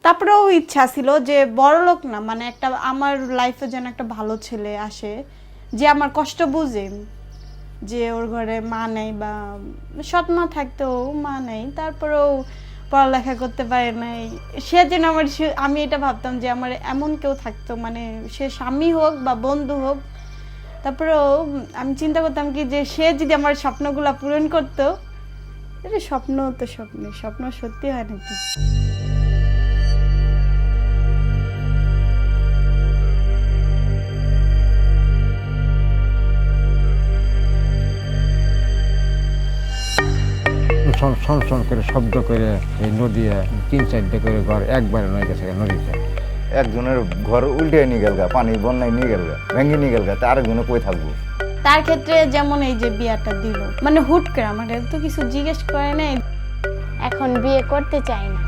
তারপরেও ইচ্ছা ছিল যে বড়লোক না, মানে একটা আমার লাইফে যেন একটা ভালো ছেলে আসে যে আমার কষ্ট বুঝে, যে ওর ঘরে মা নেই বা সৎ মা থাকতেও মা নেই, তারপরেও পড়ালেখা করতে পারে নাই, সে যেন আমার আমি এটা ভাবতাম যে আমার এমন কেউ থাকতো, মানে সে স্বামী হোক বা বন্ধু হোক, তারপরেও আমি চিন্তা করতাম কি যে সে যদি আমার স্বপ্নগুলো পূরণ করতো। এটা স্বপ্ন তো স্বপ্ন, স্বপ্ন সত্যি হয় নাকি? শন শন শন করে শব্দ করে এই নদী 3-4টা করে ঘর একবারে নয় গেছে নদীতে। একজনের ঘর উল্টে নিয়ে গেল গা, পানি বন্যায় নিয়ে গেল গা, ভেঙে নিয়ে গেল গা, তা আরেকজনে কই থাকবো। তার ক্ষেত্রে যেমন এই যে বিয়াটা দিল, মানে হুট করে আমাকে তো কিছু জিজ্ঞেস করে নাই। এখন বিয়ে করতে চাই না।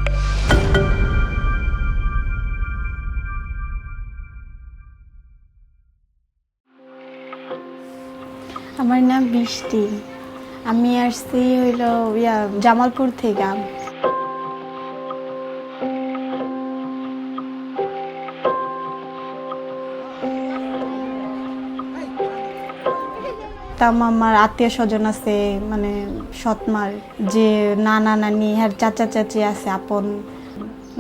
আমার নাম বৃষ্টি, আমি আসছি হইল জামালপুর থেকে। আমার আত্মীয় স্বজন আছে, মানে সৎমার যে নানা নানি আর চাচা চাচি আছে আপন।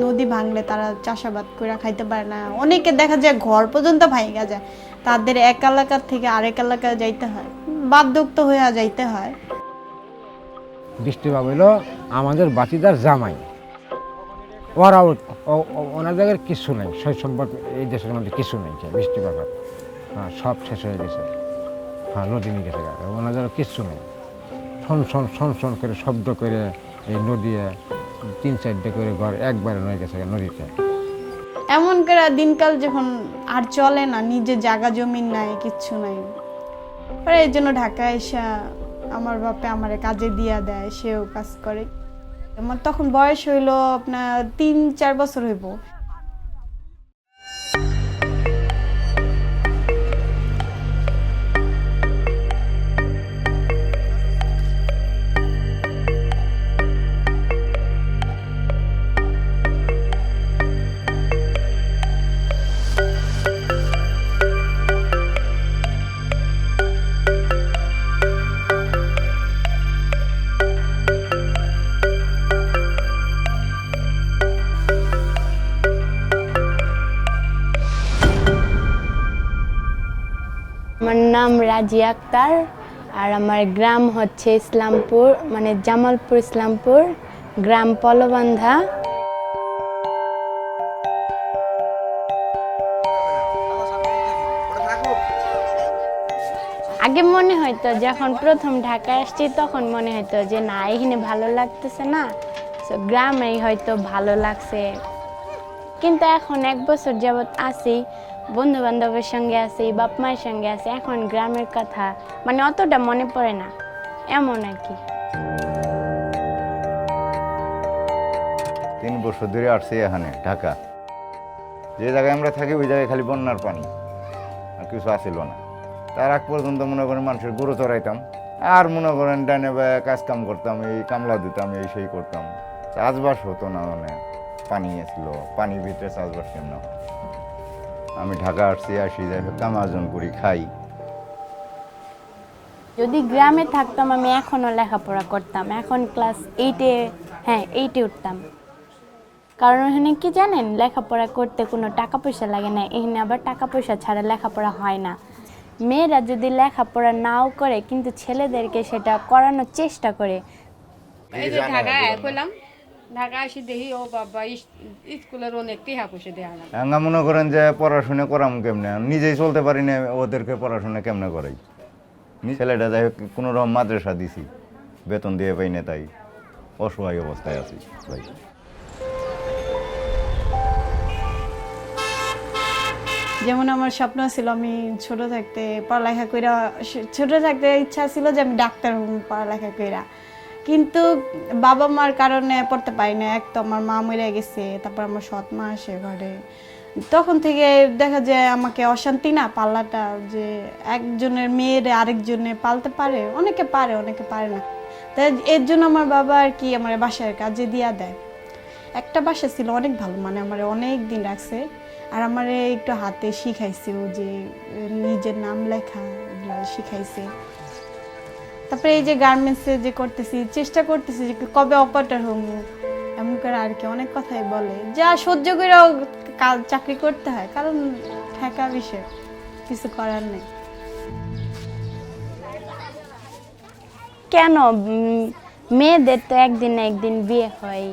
নদী ভাঙলে তারা চাষাবাদ করে খাইতে পারে না, অনেকে দেখা যায় ঘর পর্যন্ত ভাঙা যায়, তাদের এক এলাকা থেকে আরেক এলাকায় যাইতে হয়, বাধ্যক্ত হয়ে যাইতে হয়। বৃষ্টি বাবু হলো আমাদের বাতিদার জামাই, ওরা ওনার জায়গায় কিছু নেই, সেই সম্পর্ক এই দেশের মধ্যে কিছু নেই। বৃষ্টি বাবার হ্যাঁ সব শেষ হয়ে গেছে, হ্যাঁ নদী নিয়ে গেছে, ওনার জায়গায় কিচ্ছু নেই। শন শন শন শন করে শব্দ করে এই নদী 3-4টা করে ঘর একবারে নয় গেছে নদীতে। এমন করে দিনকাল যখন আর চলে না, নিজে জায়গা জমিন নাই, কিচ্ছু নাই, পরে এই জন্য ঢাকা এসা আমার বাপে আমারে কাজে দিয়া দেয়, সেও কাজ করে। আমার তখন বয়স হইল আপনার 3-4 বছর হইব। আমার নাম রাজিয়া আক্তার, আর আমার গ্রাম হচ্ছে ইসলামপুর, মানে জামালপুর ইসলামপুর, গ্রাম পলবান্ধা। আগে মনে হইতো যখন প্রথম ঢাকায় আসছি তখন মনে হইতো যে না এখানে ভালো লাগতেছে না, তো গ্রামেই হয়তো ভালো লাগছে। কিন্তু এখন 1 বছর যাবৎ আছি, বন্ধু বান্ধবের সঙ্গে আছি, বাপ মায়ের সঙ্গে আছি, এখন গ্রামের কথা মানে অতটা মনে পড়ে না, এমন আর কি। 3 বছর ধরে আসছি এখানে ঢাকা। যে জায়গায় আমরা থাকি ওই জায়গায় খালি বন্যার পানি, আর কিছু আসিল না। তার আগ পর্যন্ত মনে করেন মানুষের গরু চড়াইতাম, আর মনে করেন ডাইনে বায়ে কাজ কাম করতাম, এই কামলা দিতাম, এই সেই করতাম। চাষবাস হতো না, মানে পানি ছিল, পানির ভিতরে চাষবাস কেমন হয়। আমি ঢাকা আসছি, আসি যাই হোক কামার্জন করি, খাই। যদি গ্রামে থাকতাম আমি এখনও লেখাপড়া করতাম, এখন ক্লাস 8-এ, হ্যাঁ 8-এ উঠতাম। কারণ এখানে কি জানেন, লেখাপড়া করতে কোনো টাকা পয়সা লাগে না, এখানে আবার টাকা পয়সা ছাড়া লেখাপড়া হয় না। মেয়েরা যদি লেখাপড়া নাও করে কিন্তু ছেলেদেরকে সেটা করানোর চেষ্টা করে। এই যে ঢাকায় পেলাম, ঢাকা আসি দেখি ও বাবা স্কুলের অনেক টিহা পয়সা দেওয়া না। আমরা মনে করেন যে পড়াশোনা করাম কেমনে, নিজেই চলতে পারি না, ওদেরকে পড়াশোনা কেমনে করাই। ছেলেটা যাই হোক কোনো রকম মাদ্রাসা দিছি, বেতন দিয়ে পাই না, তাই অসহায় অবস্থায় আছি ভাই। যেমন আমার স্বপ্ন ছিল আমি ছোট থাকতে পড়ালেখা কইরা, ছোট থাকতে ইচ্ছা ছিল যে আমি ডাক্তার হব পড়ালেখা কইরা, কিন্তু বাবা মার কারণে পড়তে পারি না। এক তো আমার মা মরে গেছে, তারপর আমার সৎ মা আসে ঘরে, তখন থেকে দেখা যায় আমাকে অশান্তি না পাল্লাটা, যে একজনের মেয়ের আরেকজনে পালতে পারে, অনেকে পারে অনেকে পারে না। তাই এর জন্য আমার বাবা আর কি আমার বাসার কাজে দিয়া দেয়। একটা বাসা ছিল অনেক ভালো, মানে আমার অনেক দিন রাখছে। আর আমার একটু হাতে শিখাইছে, ও যে নিজের নাম লেখা এগুলো শিখাইছে। তারপরে এই যে গার্মেন্টসে যে করতেছি, চেষ্টা করতেছি যে কবে অপারেটর হবো এমন করে আর কি অনেক কথাই বলে, যা সহ্য করেও চাকরি করতে হয়, কারণ ঠেকা বিষয়, কিছু করার নেই। কেন মেয়েদের তো একদিন না একদিন বিয়ে হয়,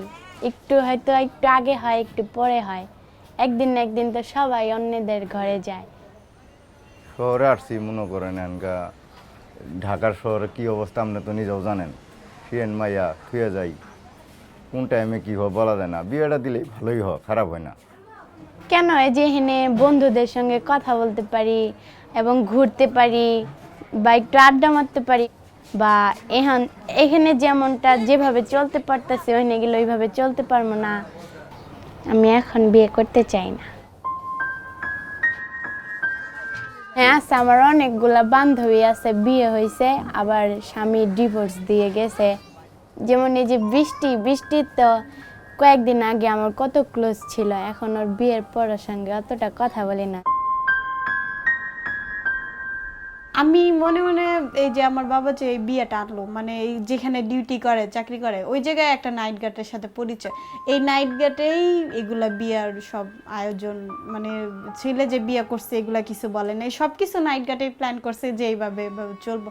একটু হয়তো একটু আগে হয় একটু পরে হয়, একদিন না একদিন তো সবাই অন্যদের ঘরে যায়। শহরে আসছি মনে করেন এনকা ঢাকার শহরে কি অবস্থা আপনি তো নিজেও জানেন। ফিয়েন মাইয়া থুয়ে যাই, কোন টাইমে কী হয় বলা যায় না। বিয়েটা দিলেই ভালোই হয়, খারাপ হয় না। কেন এই যে এখানে বন্ধুদের সঙ্গে কথা বলতে পারি এবং ঘুরতে পারি বা একটু আড্ডা মারতে পারি, বা এখানে যেমনটা যেভাবে চলতে পারতেছে ওইখানে গেলে ওইভাবে চলতে পারবো না। আমি এখন বিয়ে করতে চাই না। হ্যাঁ আছে, আমার অনেকগুলা বান্ধবী আছে, বিয়ে হয়েছে, আবার স্বামী ডিভোর্স দিয়ে গেছে। যেমন এই যে বৃষ্টি তো কয়েকদিন আগে আমার কত ক্লোজ ছিল, এখন ওর বিয়ের পর ওর সঙ্গে অতটা কথা বলি না। আমি মনে মনে এই যে আমার বাবা যে এই বিয়েটা আনলো, মানে এই যেখানে ডিউটি করে চাকরি করে ওই জায়গায় একটা নাইট গার্ডের সাথে পরিচয়, এই নাইট গার্ডেই এগুলা বিয়ার সব আয়োজন, মানে ছেলে যে বিয়ে করছে এগুলা কিছু বলে না, সব কিছু নাইট গার্ডেই প্ল্যান করছে যে এইভাবে চলবো।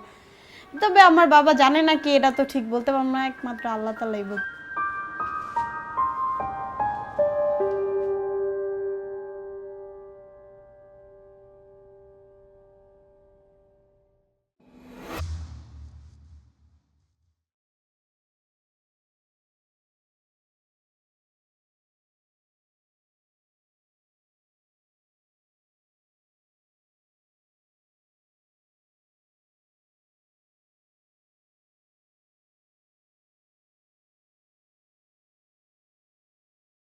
তবে আমার বাবা জানে না কি, এটা তো ঠিক বলতে পারবো না, একমাত্র আল্লাহ তাআলাই বলতে।